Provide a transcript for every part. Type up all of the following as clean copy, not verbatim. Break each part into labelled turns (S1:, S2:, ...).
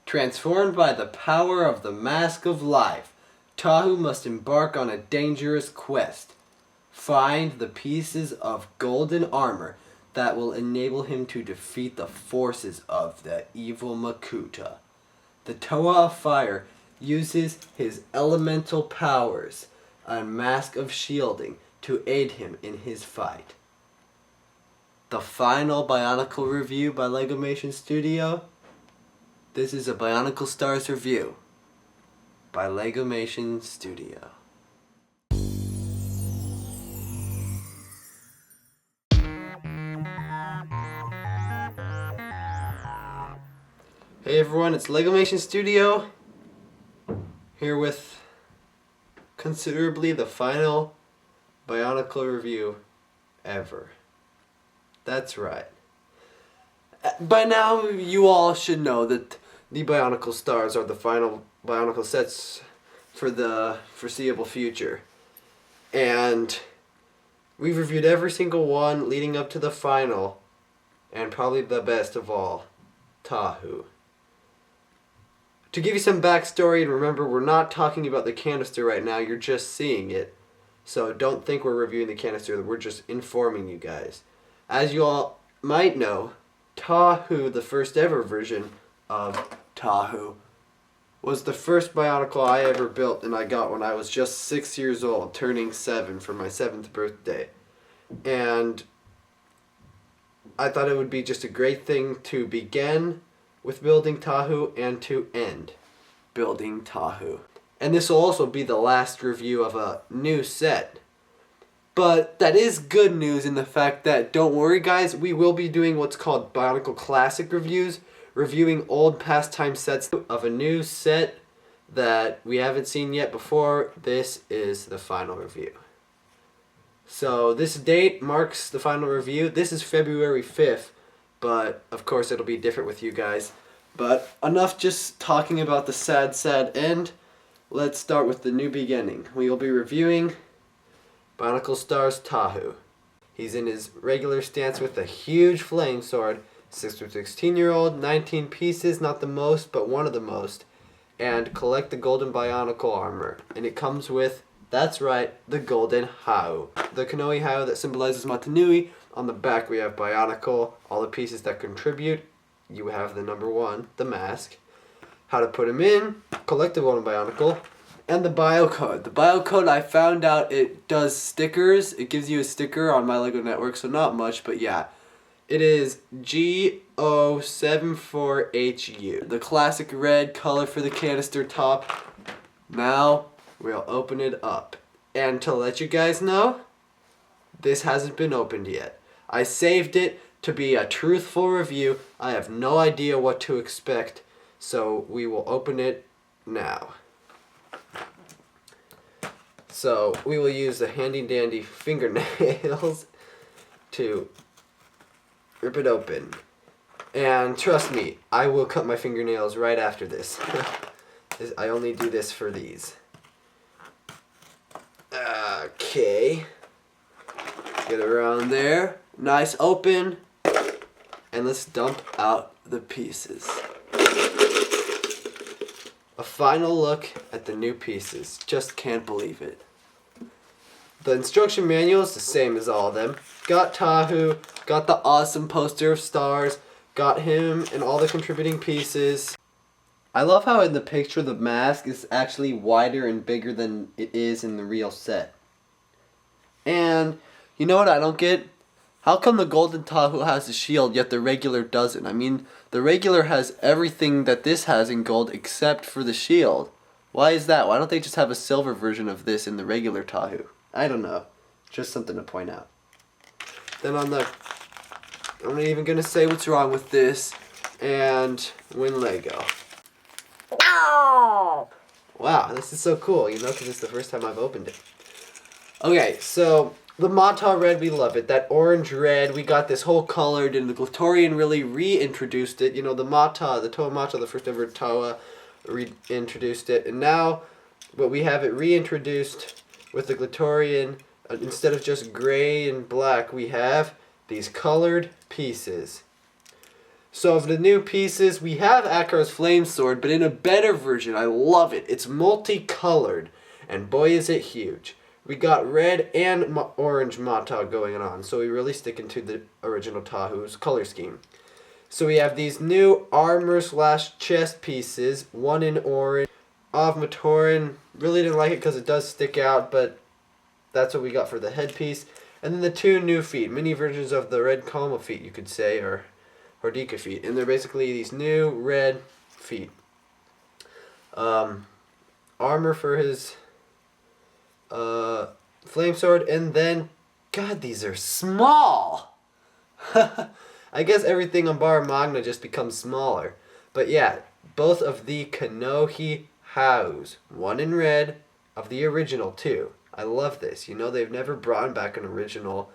S1: Transformed by the power of the Mask of Life, Tahu must embark on a dangerous quest. Find the pieces of golden armor that will enable him to defeat the forces of the evil Makuta. The Toa of Fire uses his elemental powers and Mask of Shielding to aid him in his fight. The final Bionicle review by LegomationStudio. This is a Bionicle Stars review by LegomationStudio. Hey everyone, it's LegomationStudio here with considerably the final Bionicle review ever. That's right. By now you all should know that the Bionicle Stars are the final Bionicle sets for the foreseeable future. And we've reviewed every single one leading up to the final, and probably the best of all, Tahu. To give you some backstory, and remember, we're not talking about the canister right now, you're just seeing it. So don't think we're reviewing the canister, we're just informing you guys. As you all might know, Tahu, the first ever version of Tahu, was the first Bionicle I ever built, and I got when I was just 6 years old, turning 7 for my 7th birthday. And I thought it would be just a great thing to begin with building Tahu and to end building Tahu. And this will also be the last review of a new set. But that is good news in the fact that, don't worry guys, we will be doing what's called Bionicle Classic Reviews, reviewing old pastime sets of a new set that we haven't seen yet before. This is the final review. So this date marks the final review. This is February 5th, but of course it'll be different with you guys. But enough just talking about the sad end. Let's start with the new beginning. We will be reviewing Bionicle Stars Tahu. He's in his regular stance with a huge flame sword, 6 to 16-year-old, 19 pieces, not the most, but one of the most, and collect the golden Bionicle armor. And it comes with, that's right, the golden Hau. The Kanohi Hau that symbolizes Matanui. On the back we have Bionicle, all the pieces that contribute. You have the number 1, the mask. How to put him in, collect the golden Bionicle, and the bio code. The bio code, I found out it does stickers. It gives you a sticker on my Lego network, so not much, but yeah. It is G074HU. The classic red color for the canister top. Now, we'll open it up. And to let you guys know, this hasn't been opened yet. I saved it to be a truthful review. I have no idea what to expect, so we will open it now. So we will use the handy dandy fingernails to rip it open. And trust me, I will cut my fingernails right after this. I only do this for these. Okay. Get it around there. Nice open. And let's dump out the pieces. A final look at the new pieces. Just can't believe it. The instruction manual is the same as all of them. Got Tahu, got the awesome poster of stars, got him and all the contributing pieces. I love how in the picture the mask is actually wider and bigger than it is in the real set. And you know what I don't get? How come the golden Tahu has a shield yet the regular doesn't? I mean, the regular has everything that this has in gold except for the shield. Why is that? Why don't they just have a silver version of this in the regular Tahu? I don't know. Just something to point out. Then I'm not even going to say what's wrong with this. And win Lego.
S2: No!
S1: Wow, this is so cool, you know, because it's the first time I've opened it. Okay, so the Mata red, we love it. That orange red, we got this whole colored, and the Glatorian really reintroduced it. You know, the Mata, the Toa Mata, the first ever Toa, reintroduced it. And now, but we have it reintroduced with the Glatorian. Instead of just gray and black, we have these colored pieces. So of the new pieces, we have Akar's Flame Sword, but in a better version. I love it. It's multicolored, and boy is it huge. We got red and orange mata going on, so we really sticking to the original Tahu's color scheme. So we have these new armor / chest pieces, one in orange. Of Matoran, really didn't like it because it does stick out, but that's what we got for the headpiece. And then the two new feet, mini versions of the red Koma feet, you could say, or Dika feet. And they're basically these new red feet. Armor for his flame sword, and then, God, these are small! I guess everything on Bar Magna just becomes smaller. But yeah, both of the Kanohi Haus, one in red, of the original too. I love this. You know, they've never brought back an original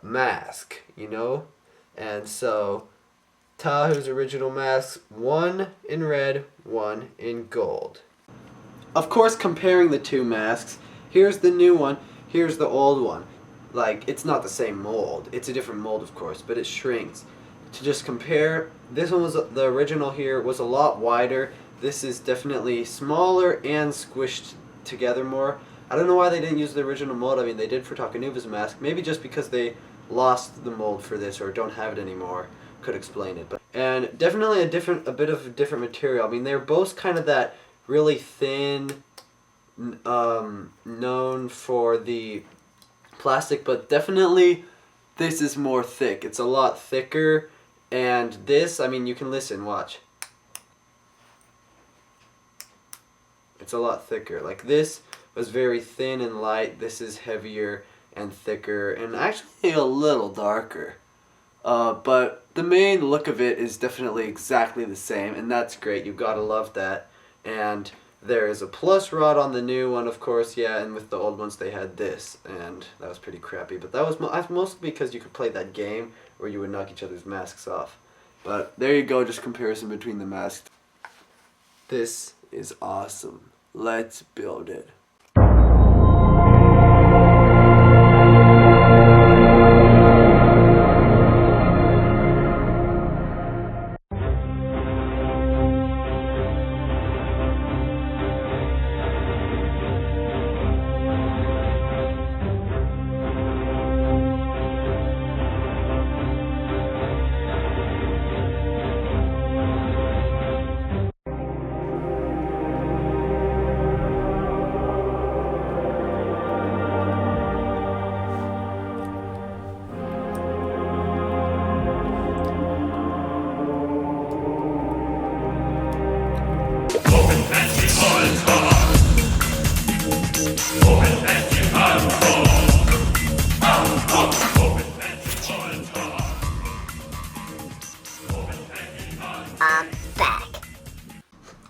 S1: mask, you know? And so, Tahu's original masks, one in red, one in gold. Of course, comparing the two masks, here's the new one, here's the old one. Like, it's not the same mold. It's a different mold, of course, but it shrinks. To just compare, this one was, the original here was a lot wider. This is definitely smaller and squished together more. I don't know why they didn't use the original mold. I mean, they did for Takanuva's mask. Maybe just because they lost the mold for this or don't have it anymore. Could explain it. But and definitely a bit of a different material. I mean, they're both kind of that really thin, known for the plastic, but definitely this is more thick. It's a lot thicker, and this, I mean, you can listen, watch. It's a lot thicker. Like, this was very thin and light. This is heavier and thicker, and actually a little darker. But the main look of it is definitely exactly the same, and that's great. You've got to love that. And there is a plus rod on the new one, of course, yeah, and with the old ones they had this, and that was pretty crappy. But that was mostly because you could play that game where you would knock each other's masks off. But there you go, just comparison between the masks. This is awesome. Let's build it.
S2: I'm back.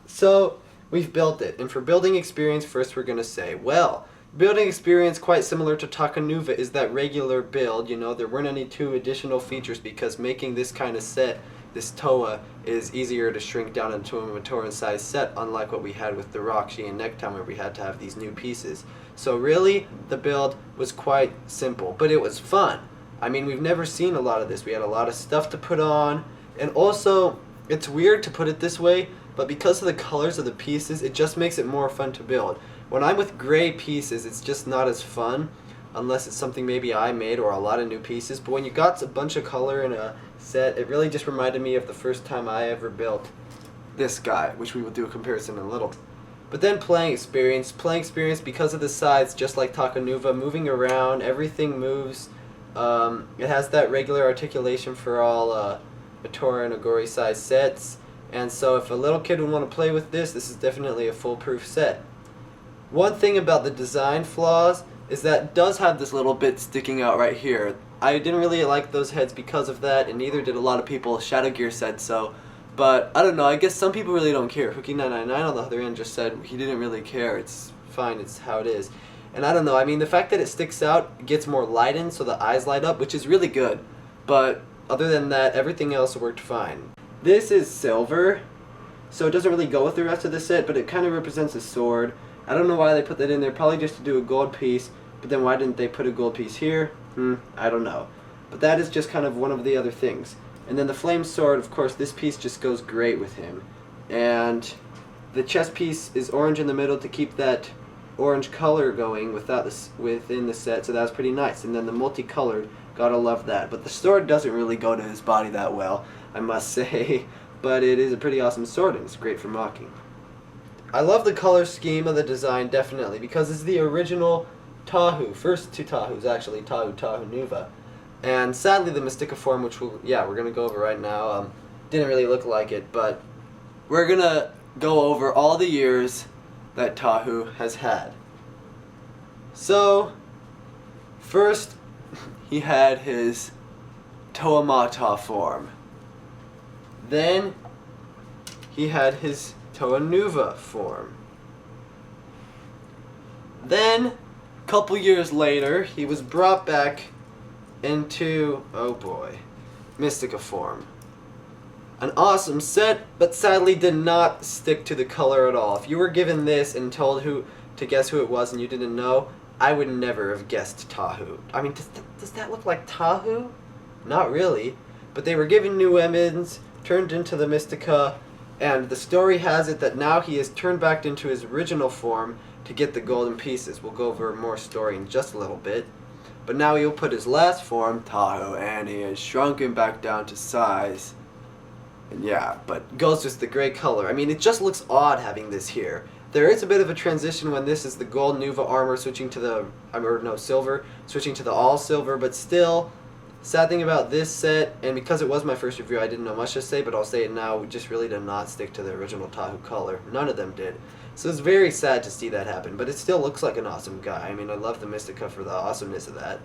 S1: So, we've built it, and for building experience, first we're going to say, well, building experience quite similar to Takanuva is that regular build, you know, there weren't any 2 additional features because making this kind of set, this Toa, is easier to shrink down into a Matoran size set, unlike what we had with the Rakshi and Necktown where we had to have these new pieces. So really, the build was quite simple, but it was fun. I mean, we've never seen a lot of this. We had a lot of stuff to put on, and also, it's weird to put it this way, but because of the colors of the pieces, it just makes it more fun to build. When I'm with gray pieces, it's just not as fun, unless it's something maybe I made or a lot of new pieces. But when you got a bunch of color in a set, it really just reminded me of the first time I ever built this guy, which we will do a comparison in a little. But then playing experience because of the sides, just like Takanuva, moving around, everything moves. It has that regular articulation for all Atora and Ogori size sets, and so if a little kid would want to play with this, this is definitely a foolproof set. One thing about the design flaws is that it does have this little bit sticking out right here. I didn't really like those heads because of that, and neither did a lot of people. Shadow Gear said so, but I don't know, I guess some people really don't care. Hookie999 on the other end just said he didn't really care. It's fine, it's how it is. And I don't know, I mean, the fact that it sticks out gets more light in, so the eyes light up, which is really good. But other than that, everything else worked fine. This is silver, so it doesn't really go with the rest of the set, but it kind of represents a sword. I don't know why they put that in there, probably just to do a gold piece, but then why didn't they put a gold piece here? I don't know. But that is just kind of one of the other things. And then the flame sword, of course, this piece just goes great with him. And the chest piece is orange in the middle to keep that orange color going within the set, so that was pretty nice. And then the multicolored, gotta love that. But the sword doesn't really go to his body that well, I must say. But it is a pretty awesome sword, and it's great for mocking. I love the color scheme of the design, definitely, because it's the original Tahu. First two Tahus, actually, Tahu Nuva. And sadly, the Mystica form, which we're going to go over right now, didn't really look like it, but we're going to go over all the years that Tahu has had. So, first, he had his Toamata form. Then, he had his Toa Nuva form. Then, a couple years later, he was brought back into, oh boy, Mystica form. An awesome set, but sadly did not stick to the color at all. If you were given this and told to guess who it was and you didn't know, I would never have guessed Tahu. I mean, does that look like Tahu? Not really. But they were given new weapons, turned into the Mystica, and the story has it that now he is turned back into his original form to get the golden pieces. We'll go over more story in just a little bit. But now he'll put his last form, Tahu, and he has shrunken back down to size. And yeah, but goes with the gray color. I mean, it just looks odd having this here. There is a bit of a transition when this is the gold Nuva armor switching to the, silver, switching to the all silver, but still, sad thing about this set, and because it was my first review, I didn't know much to say, but I'll say it now, we just really did not stick to the original Tahu color. None of them did. So it's very sad to see that happen, but it still looks like an awesome guy. I mean, I love the Mystica for the awesomeness of that,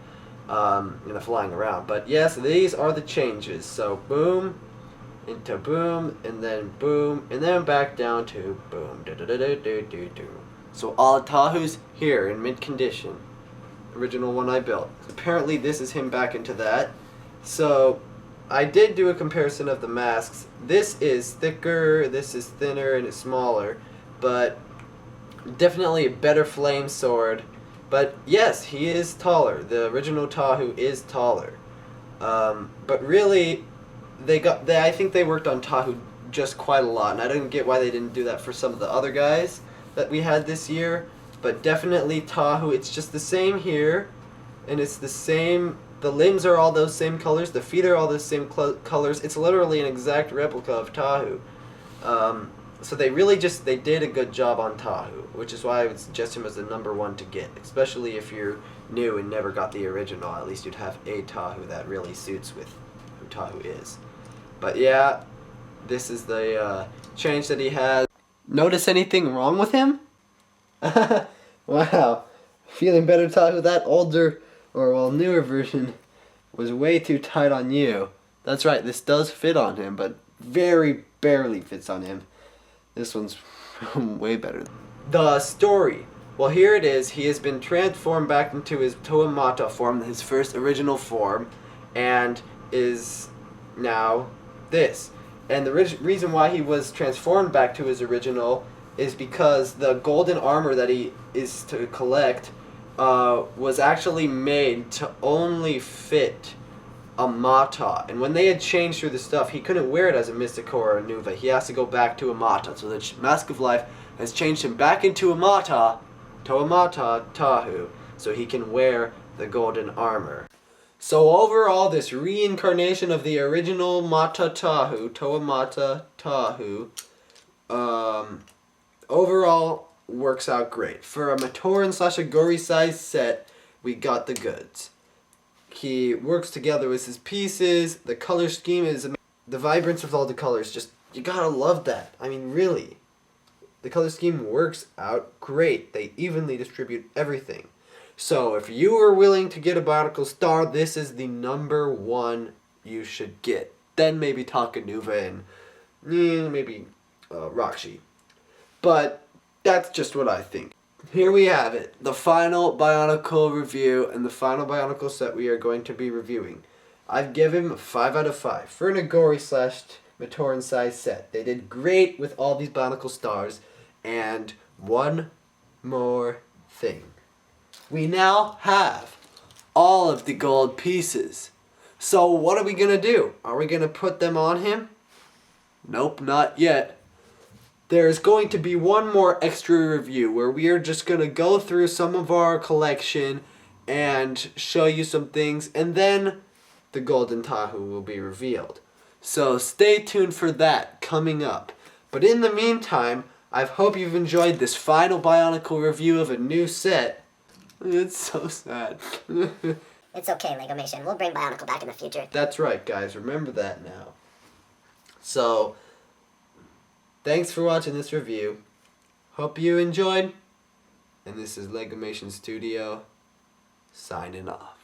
S1: and the flying around. But yes, these are the changes. So boom, into boom, and then back down to boom. So all the Tahus here in mint condition. Original one I built. Apparently this is him back into that. So I did do a comparison of the masks. This is thicker, this is thinner, and it's smaller, but definitely a better flame sword. But yes, he is taller. The original Tahu is taller. But really, I think they worked on Tahu just quite a lot, and I don't get why they didn't do that for some of the other guys that we had this year. But definitely Tahu, it's just the same here, and it's the same, the limbs are all those same colors, the feet are all those same colors. It's literally an exact replica of Tahu. So they really they did a good job on Tahu, which is why I would suggest him as the #1 to get, especially if you're new and never got the original. At least you'd have a Tahu that really suits with who Tahu is. But yeah, this is the change that he has. Notice anything wrong with him? Wow, feeling better Tahu. That older, newer version was way too tight on you. That's right, this does fit on him, but very barely fits on him. This one's way better. The story. Well, here it is. He has been transformed back into his Toamata form, his first original form, and is now this. And the reason why he was transformed back to his original is because the golden armor that he is to collect was actually made to only fit a Mata. And when they had changed through the stuff, he couldn't wear it as a Mystica or a Nuva. He has to go back to a Mata. So the Mask of Life has changed him back into a Mata, Toamata Tahu, so he can wear the golden armor. So overall, this reincarnation of the original Mata Tahu, Toamata Tahu, overall works out great. For a Matoran / a Gori size set, we got the goods. He works together with his pieces, the color scheme is amazing. The vibrance of all the colors, just, you gotta love that. I mean, really. The color scheme works out great. They evenly distribute everything. So if you are willing to get a Bionicle Star, this is the #1 you should get. Then maybe Takanuva and maybe Rakshi. But that's just what I think. Here we have it. The final Bionicle review and the final Bionicle set we are going to be reviewing. I've given him a 5 out of 5 for an Agori / Matoran size set. They did great with all these Bionicle Stars. And one more thing. We now have all of the gold pieces. So what are we gonna do? Are we gonna put them on him? Nope, not yet. There's going to be one more extra review where we are just gonna go through some of our collection and show you some things, and then the golden Tahu will be revealed. So stay tuned for that coming up. But in the meantime, I hope you've enjoyed this final Bionicle review of a new set. It's so sad.
S2: It's okay, Legomation. We'll bring Bionicle back in the future.
S1: That's right, guys. Remember that now. So, thanks for watching this review. Hope you enjoyed. And this is LegomationStudio signing off.